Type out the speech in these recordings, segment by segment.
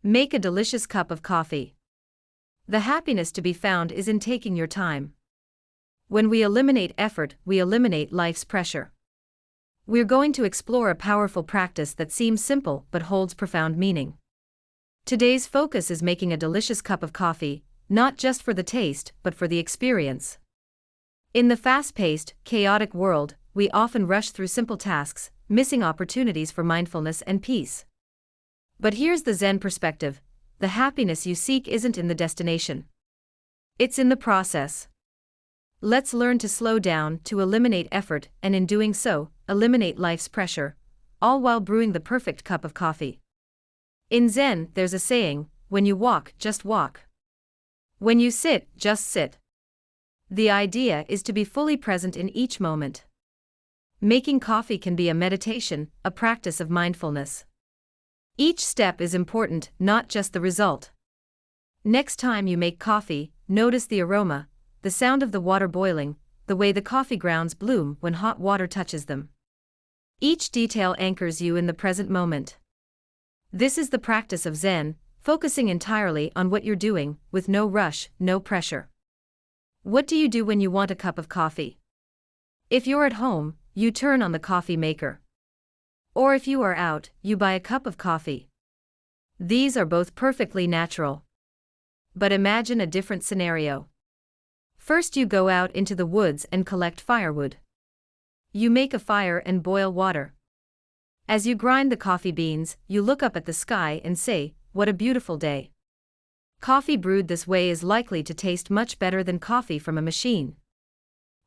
Make a delicious cup of coffee. The happiness to be found is in taking your time. When we eliminate effort, we eliminate life's pressure. We're going to explore a powerful practice that seems simple but holds profound meaning. Today's focus is making a delicious cup of coffee, not just for the taste, but for the experience. In the fast-paced, chaotic world, we often rush through simple tasks, missing opportunities for mindfulness and peace. But here's the Zen perspective: the happiness you seek isn't in the destination. It's in the process. Let's learn to slow down, to eliminate effort, and in doing so, eliminate life's pressure, all while brewing the perfect cup of coffee. In Zen, there's a saying: when you walk, just walk. When you sit, just sit. The idea is to be fully present in each moment. Making coffee can be a meditation, a practice of mindfulness. Each step is important, not just the result. Next time you make coffee, notice the aroma, the sound of the water boiling, the way the coffee grounds bloom when hot water touches them. Each detail anchors you in the present moment. This is the practice of Zen, focusing entirely on what you're doing, with no rush, no pressure. What do you do when you want a cup of coffee? If you're at home, you turn on the coffee maker. Or if you are out, you buy a cup of coffee. These are both perfectly natural. But imagine a different scenario. First, you go out into the woods and collect firewood. You make a fire and boil water. As you grind the coffee beans, you look up at the sky and say, "What a beautiful day." Coffee brewed this way is likely to taste much better than coffee from a machine.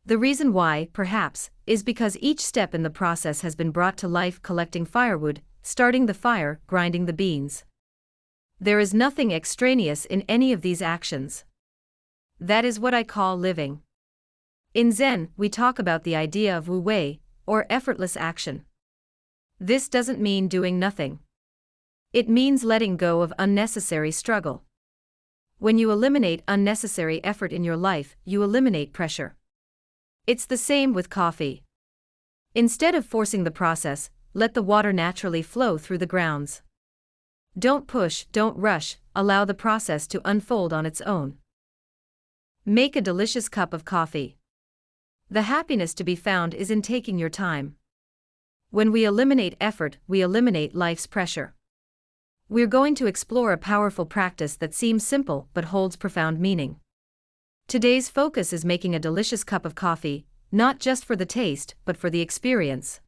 The reason why, perhaps, is because each step in the process has been brought to life: collecting firewood, starting the fire, grinding the beans. There is nothing extraneous in any of these actions. That is what I call living. In Zen, we talk about the idea of wu-wei, or effortless action. This doesn't mean doing nothing. It means letting go of unnecessary struggle. When you eliminate unnecessary effort in your life, you eliminate pressure. It's the same with coffee. Instead of forcing the process, let the water naturally flow through the grounds. Don't push, don't rush, allow the process to unfold on its own. Make a delicious cup of coffee. The happiness to be found is in taking your time. When we eliminate effort, we eliminate life's pressure. We're going to explore a powerful practice that seems simple but holds profound meaning. Today's focus is making a delicious cup of coffee, not just for the taste, but for the experience.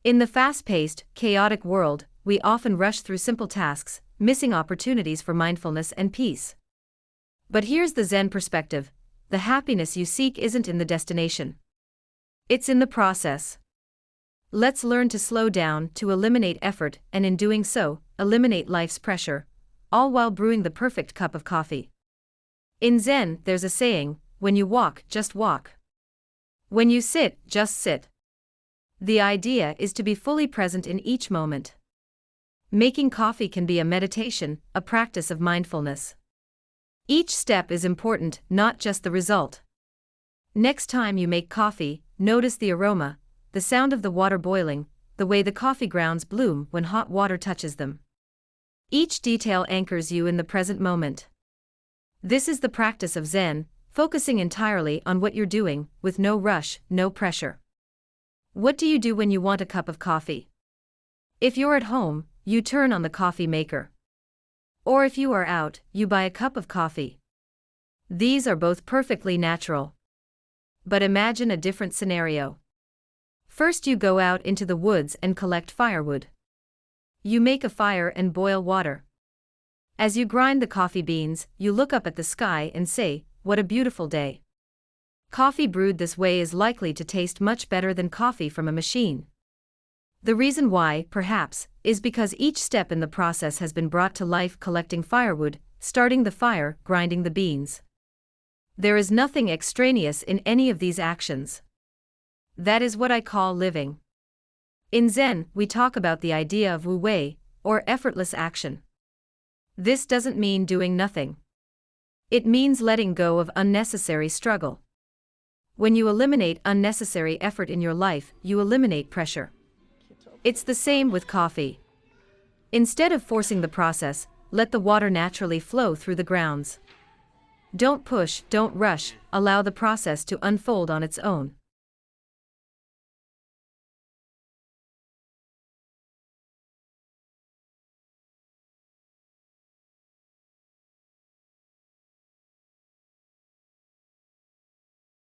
In the fast-paced, chaotic world, we often rush through simple tasks, missing opportunities for mindfulness and peace. But here's the Zen perspective: the happiness you seek isn't in the destination. It's in the process. Let's learn to slow down, to eliminate effort, and in doing so, eliminate life's pressure, all while brewing the perfect cup of coffee. In Zen, there's a saying: when you walk, just walk. When you sit, just sit. The idea is to be fully present in each moment. Making coffee can be a meditation, a practice of mindfulness. Each step is important, not just the result. Next time you make coffee, notice the aroma, the sound of the water boiling, the way the coffee grounds bloom when hot water touches them. Each detail anchors you in the present moment. This is the practice of Zen, focusing entirely on what you're doing, with no rush, no pressure. What do you do when you want a cup of coffee? If you're at home, you turn on the coffee maker. Or if you are out, you buy a cup of coffee. These are both perfectly natural. But imagine a different scenario. First, you go out into the woods and collect firewood. You make a fire and boil water. As you grind the coffee beans, you look up at the sky and say, "What a beautiful day." Coffee brewed this way is likely to taste much better than coffee from a machine. The reason why, perhaps, is because each step in the process has been brought to life: collecting firewood, starting the fire, grinding the beans. There is nothing extraneous in any of these actions. That is what I call living. In Zen, we talk about the idea of wu-wei, or effortless action. This doesn't mean doing nothing. It means letting go of unnecessary struggle. When you eliminate unnecessary effort in your life, you eliminate pressure. It's the same with coffee. Instead of forcing the process, let the water naturally flow through the grounds. Don't push, don't rush, allow the process to unfold on its own.